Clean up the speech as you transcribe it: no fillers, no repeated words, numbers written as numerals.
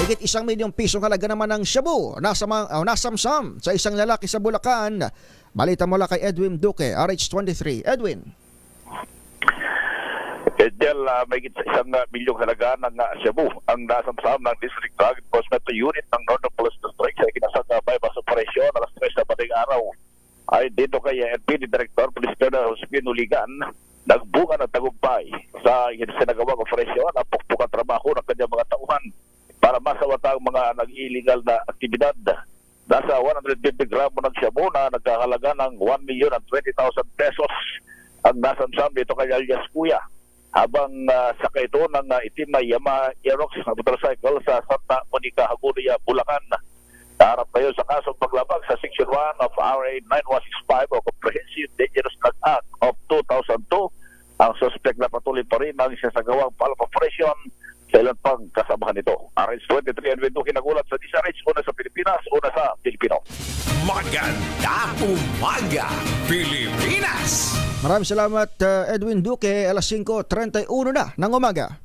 Higit 1 milyong pisong halaga naman ng shabu nasamsam sa isang lalaki sa Bulacan. Balita mula kay Edwin Duque, RH23. Edwin. Edel, may higit sa 1 milyong halaga ng shabu ang nasamsam ng District Drug Enforcement Unit ng Northern Police District sa ikinasang bypass operation alas 3 na bating araw. Ay dito kay NPD Director Police Colonel Josephine Uligan, nagbunga ng tagumpay sa sinagawang operasyon ang pukpukan trabaho ng kanyang mga tauhan para masawata ang mga nag-illegal na aktibidad. Nasa 150 gramo ng shabu na nagkahalaga ng 1,020,000 pesos ang nasamsam dito kay alias Kuya. Habang sakay ito ng itim na Yamaha Aerox na motorcycle sa Santa Monica, Haguria, Bulacan. Naharap kayo sa kasong paglabag sa Section 1 of RA 9165 o Comprehensive Dangerous Drug Act of 2002. Ang suspect na patuloy pa rin ang isasagawang follow-up operation sa ilan pang kasamahan nito. RH23 Edwin Duque nagulat sa DZRH, una sa Pilipinas, una sa Pilipino. Maganda umaga, Pilipinas! Maraming salamat Edwin Duque. Alas 5:31 na ng umaga.